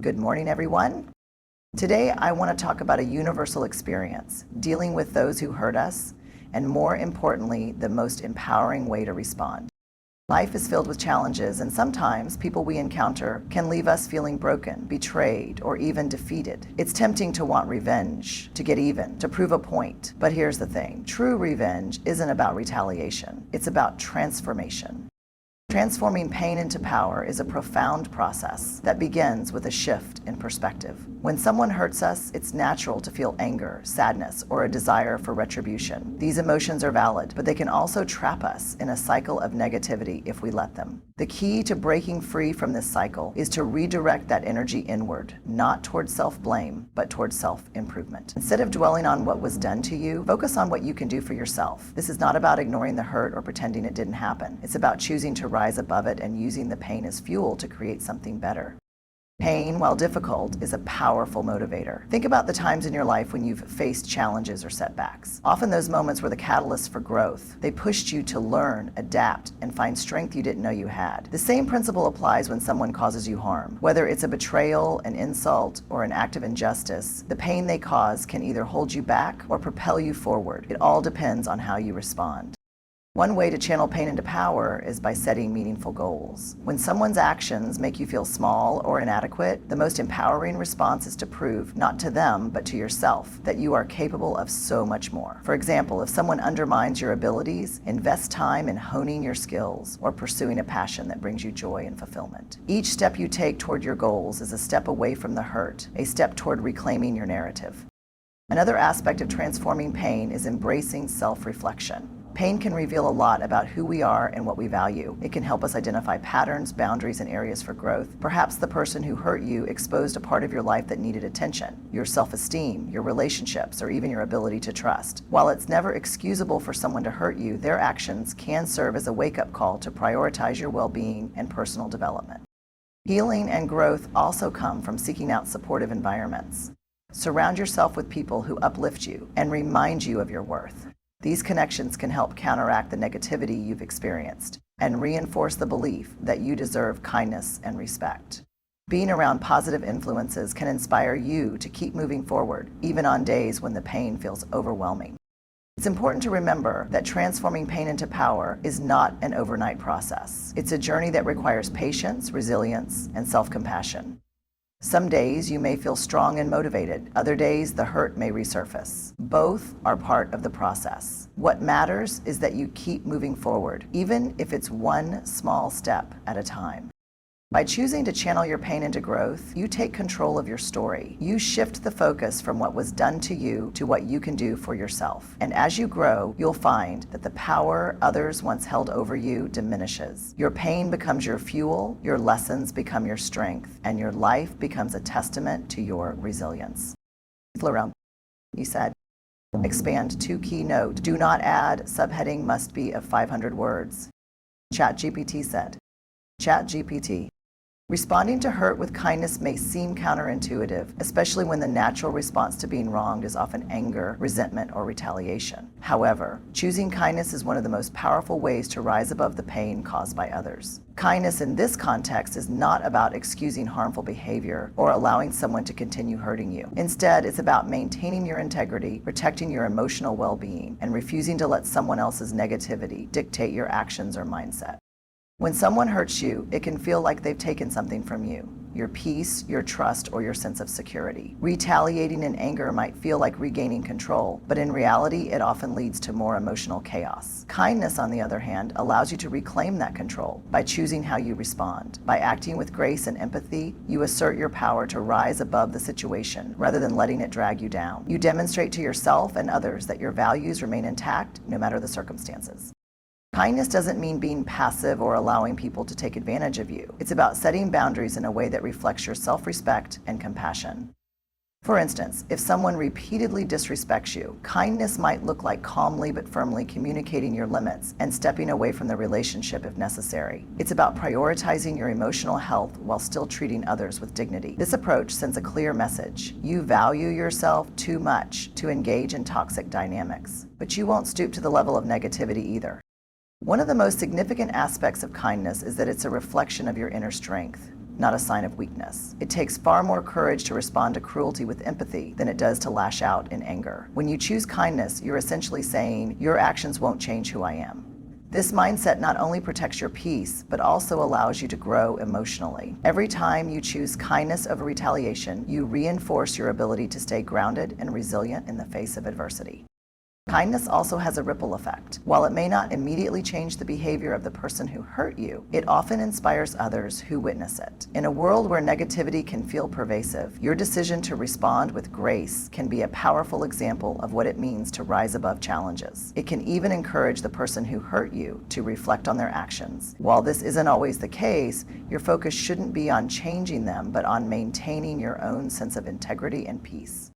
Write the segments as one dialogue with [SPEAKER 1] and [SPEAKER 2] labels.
[SPEAKER 1] Good morning, everyone. Today, I want to talk about a universal experience, dealing with those who hurt us, and more importantly, the most empowering way to respond. Life is filled with challenges, and sometimes people we encounter can leave us feeling broken, betrayed, or even defeated. It's tempting to want revenge, to get even, to prove a point. But here's the thing, true revenge isn't about retaliation, it's about transformation. Transforming pain into power is a profound process that begins with a shift in perspective. When someone hurts us, it's natural to feel anger, sadness, or a desire for retribution. These emotions are valid, but they can also trap us in a cycle of negativity if we let them. The key to breaking free from this cycle is to redirect that energy inward, not towards self-blame, but towards self-improvement. Instead of dwelling on what was done to you, focus on what you can do for yourself. This is not about ignoring the hurt or pretending it didn't happen. It's about choosing to rise above it and using the pain as fuel to create something better. Pain, while difficult, is a powerful motivator. Think about the times in your life when you've faced challenges or setbacks. Often those moments were the catalyst for growth. They pushed you to learn, adapt, and find strength you didn't know you had. The same principle applies when someone causes you harm. Whether it's a betrayal, an insult, or an act of injustice, the pain they cause can either hold you back or propel you forward. It all depends on how you respond. One way to channel pain into power is by setting meaningful goals. When someone's actions make you feel small or inadequate, the most empowering response is to prove, not to them, but to yourself, that you are capable of so much more. For example, if someone undermines your abilities, invest time in honing your skills or pursuing a passion that brings you joy and fulfillment. Each step you take toward your goals is a step away from the hurt, a step toward reclaiming your narrative. Another aspect of transforming pain is embracing self-reflection. Pain can reveal a lot about who we are and what we value. It can help us identify patterns, boundaries, and areas for growth. Perhaps the person who hurt you exposed a part of your life that needed attention, your self-esteem, your relationships, or even your ability to trust. While it's never excusable for someone to hurt you, their actions can serve as a wake-up call to prioritize your well-being and personal development. Healing and growth also come from seeking out supportive environments. Surround yourself with people who uplift you and remind you of your worth. These connections can help counteract the negativity you've experienced and reinforce the belief that you deserve kindness and respect. Being around positive influences can inspire you to keep moving forward, even on days when the pain feels overwhelming. It's important to remember that transforming pain into power is not an overnight process. It's a journey that requires patience, resilience, and self-compassion. Some days you may feel strong and motivated. Other days the hurt may resurface. Both are part of the process. What matters is that you keep moving forward, even if it's one small step at a time. By choosing to channel your pain into growth, you take control of your story. You shift the focus from what was done to you to what you can do for yourself. And as you grow, you'll find that the power others once held over you diminishes. Your pain becomes your fuel, your lessons become your strength, and your life becomes a testament to your resilience. Laurel, he said, expand to keynote. Do not add, subheading must be of 500 words. ChatGPT said, ChatGPT. Responding to hurt with kindness may seem counterintuitive, especially when the natural response to being wronged is often anger, resentment, or retaliation. However, choosing kindness is one of the most powerful ways to rise above the pain caused by others. Kindness in this context is not about excusing harmful behavior or allowing someone to continue hurting you. Instead, it's about maintaining your integrity, protecting your emotional well-being, and refusing to let someone else's negativity dictate your actions or mindset. When someone hurts you, it can feel like they've taken something from you, your peace, your trust, or your sense of security. Retaliating in anger might feel like regaining control, but in reality, it often leads to more emotional chaos. Kindness, on the other hand, allows you to reclaim that control by choosing how you respond. By acting with grace and empathy, you assert your power to rise above the situation rather than letting it drag you down. You demonstrate to yourself and others that your values remain intact no matter the circumstances. Kindness doesn't mean being passive or allowing people to take advantage of you. It's about setting boundaries in a way that reflects your self-respect and compassion. For instance, if someone repeatedly disrespects you, kindness might look like calmly but firmly communicating your limits and stepping away from the relationship if necessary. It's about prioritizing your emotional health while still treating others with dignity. This approach sends a clear message. You value yourself too much to engage in toxic dynamics, but you won't stoop to the level of negativity either. One of the most significant aspects of kindness is that it's a reflection of your inner strength. not a sign of weakness. It takes far more courage to respond to cruelty with empathy than it does to lash out in anger. When you choose kindness, you're essentially saying, your actions won't change who I am. This mindset not only protects your peace, but also allows you to grow emotionally. Every time you choose kindness over retaliation, you reinforce your ability to stay grounded and resilient in the face of adversity. Kindness also has a ripple effect. While it may not immediately change the behavior of the person who hurt you, it often inspires others who witness it. In a world where negativity can feel pervasive, your decision to respond with grace can be a powerful example of what it means to rise above challenges. It can even encourage the person who hurt you to reflect on their actions. While this isn't always the case, your focus shouldn't be on changing them, but on maintaining your own sense of integrity and peace.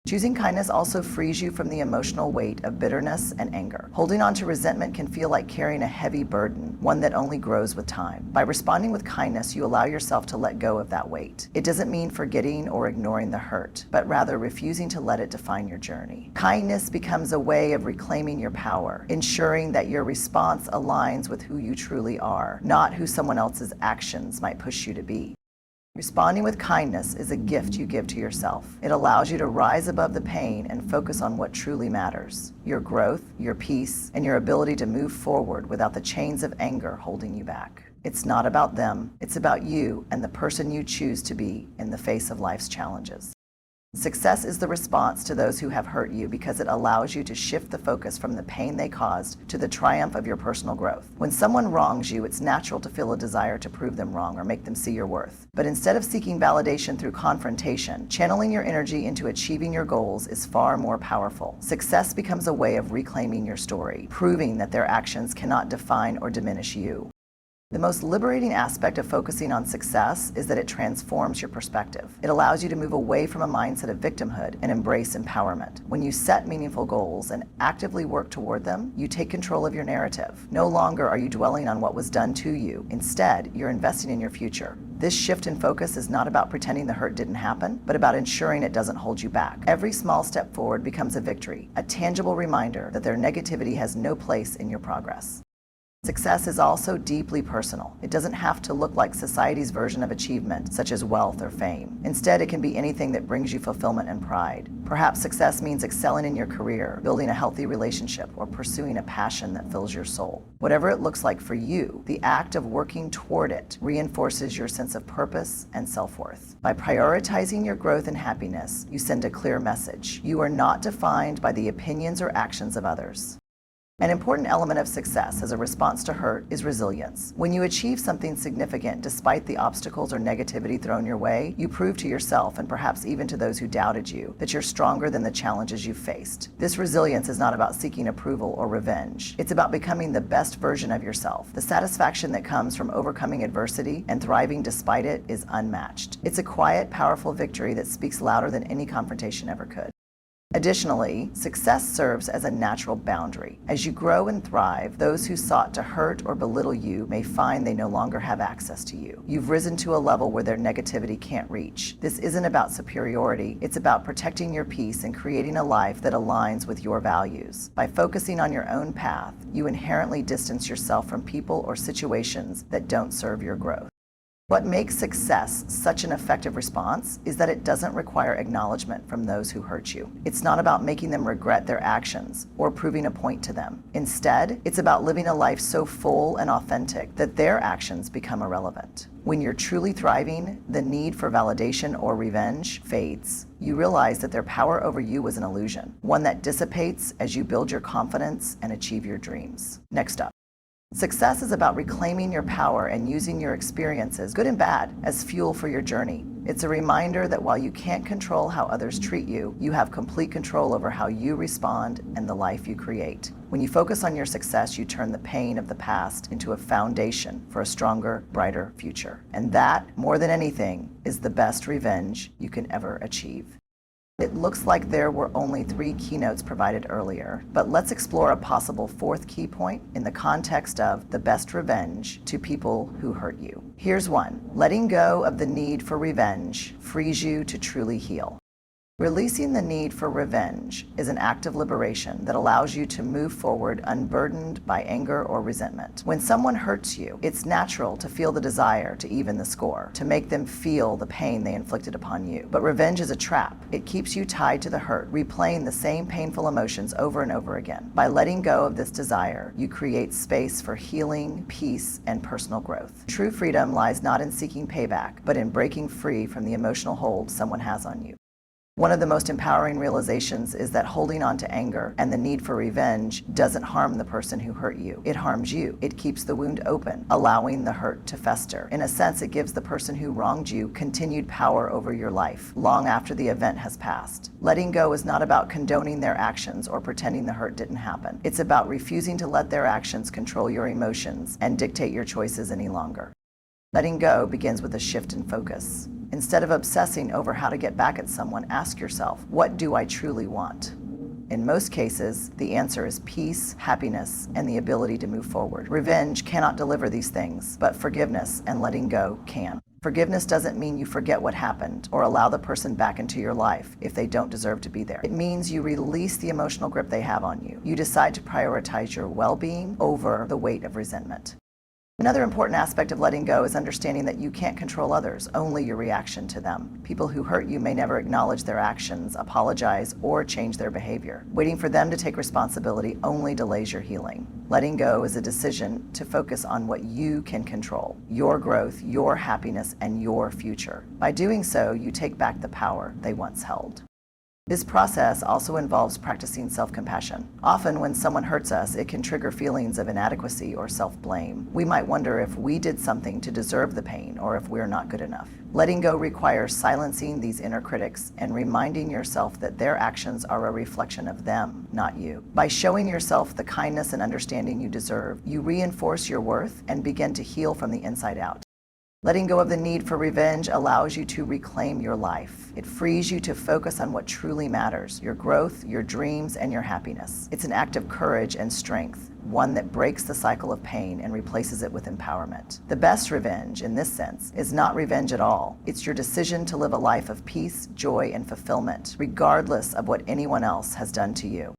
[SPEAKER 1] Choosing kindness also frees you from the emotional weight of bitterness and anger. Holding on to resentment can feel like carrying a heavy burden, one that only grows with time. By responding with kindness, you allow yourself to let go of that weight. It doesn't mean forgetting or ignoring the hurt, but rather refusing to let it define your journey. Kindness becomes a way of reclaiming your power, ensuring that your response aligns with who you truly are, not who someone else's actions might push you to be. Responding with kindness is a gift you give to yourself. It allows you to rise above the pain and focus on what truly matters: your growth, your peace, and your ability to move forward without the chains of anger holding you back. It's not about them, it's about you and the person you choose to be in the face of life's challenges. Success is the response to those who have hurt you because it allows you to shift the focus from the pain they caused to the triumph of your personal growth. When someone wrongs you, it's natural to feel a desire to prove them wrong or make them see your worth. But instead of seeking validation through confrontation, channeling your energy into achieving your goals is far more powerful. Success becomes a way of reclaiming your story, proving that their actions cannot define or diminish you. The most liberating aspect of focusing on success is that it transforms your perspective. It allows you to move away from a mindset of victimhood and embrace empowerment. When you set meaningful goals and actively work toward them, you take control of your narrative. No longer are you dwelling on what was done to you. Instead, you're investing in your future. This shift in focus is not about pretending the hurt didn't happen, but about ensuring it doesn't hold you back. Every small step forward becomes a victory, a tangible reminder that their negativity has no place in your progress. Success is also deeply personal. It doesn't have to look like society's version of achievement, such as wealth or fame. Instead, it can be anything that brings you fulfillment and pride. Perhaps success means excelling in your career, building a healthy relationship, or pursuing a passion that fills your soul. Whatever it looks like for you, the act of working toward it reinforces your sense of purpose and self-worth. By prioritizing your growth and happiness, you send a clear message. You are not defined by the opinions or actions of others. An important element of success as a response to hurt is resilience. When you achieve something significant despite the obstacles or negativity thrown your way, you prove to yourself and perhaps even to those who doubted you that you're stronger than the challenges you've faced. This resilience is not about seeking approval or revenge. It's about becoming the best version of yourself. The satisfaction that comes from overcoming adversity and thriving despite it is unmatched. It's a quiet, powerful victory that speaks louder than any confrontation ever could. Additionally, success serves as a natural boundary. As you grow and thrive, those who sought to hurt or belittle you may find they no longer have access to you. You've risen to a level where their negativity can't reach. This isn't about superiority, it's about protecting your peace and creating a life that aligns with your values. By focusing on your own path, you inherently distance yourself from people or situations that don't serve your growth. What makes success such an effective response is that it doesn't require acknowledgement from those who hurt you. It's not about making them regret their actions or proving a point to them. Instead, it's about living a life so full and authentic that their actions become irrelevant. When you're truly thriving, the need for validation or revenge fades. You realize that their power over you was an illusion, one that dissipates as you build your confidence and achieve your dreams. Next up. Success is about reclaiming your power and using your experiences, good and bad, as fuel for your journey. It's a reminder that while you can't control how others treat you, you have complete control over how you respond and the life you create. When you focus on your success, you turn the pain of the past into a foundation for a stronger, brighter future. And that, more than anything, is the best revenge you can ever achieve. It looks like there were only 3 keynotes provided earlier, but let's explore a possible 4th key point in the context of the best revenge to people who hurt you. Here's one. Letting go of the need for revenge frees you to truly heal. Releasing the need for revenge is an act of liberation that allows you to move forward unburdened by anger or resentment. When someone hurts you, it's natural to feel the desire to even the score, to make them feel the pain they inflicted upon you. But revenge is a trap. It keeps you tied to the hurt, replaying the same painful emotions over and over again. By letting go of this desire, you create space for healing, peace, and personal growth. True freedom lies not in seeking payback, but in breaking free from the emotional hold someone has on you. One of the most empowering realizations is that holding on to anger and the need for revenge doesn't harm the person who hurt you. It harms you. It keeps the wound open, allowing the hurt to fester. In a sense, it gives the person who wronged you continued power over your life, long after the event has passed. Letting go is not about condoning their actions or pretending the hurt didn't happen. It's about refusing to let their actions control your emotions and dictate your choices any longer. Letting go begins with a shift in focus. Instead of obsessing over how to get back at someone, ask yourself, what do I truly want? In most cases, the answer is peace, happiness, and the ability to move forward. Revenge cannot deliver these things, but forgiveness and letting go can. Forgiveness doesn't mean you forget what happened or allow the person back into your life if they don't deserve to be there. It means you release the emotional grip they have on you. You decide to prioritize your well-being over the weight of resentment. Another important aspect of letting go is understanding that you can't control others, only your reaction to them. People who hurt you may never acknowledge their actions, apologize, or change their behavior. Waiting for them to take responsibility only delays your healing. Letting go is a decision to focus on what you can control, your growth, your happiness, and your future. By doing so, you take back the power they once held. This process also involves practicing self-compassion. Often when someone hurts us, it can trigger feelings of inadequacy or self-blame. We might wonder if we did something to deserve the pain or if we're not good enough. Letting go requires silencing these inner critics and reminding yourself that their actions are a reflection of them, not you. By showing yourself the kindness and understanding you deserve, you reinforce your worth and begin to heal from the inside out. Letting go of the need for revenge allows you to reclaim your life. It frees you to focus on what truly matters, your growth, your dreams, and your happiness. It's an act of courage and strength, one that breaks the cycle of pain and replaces it with empowerment. The best revenge, in this sense, is not revenge at all. It's your decision to live a life of peace, joy, and fulfillment, regardless of what anyone else has done to you.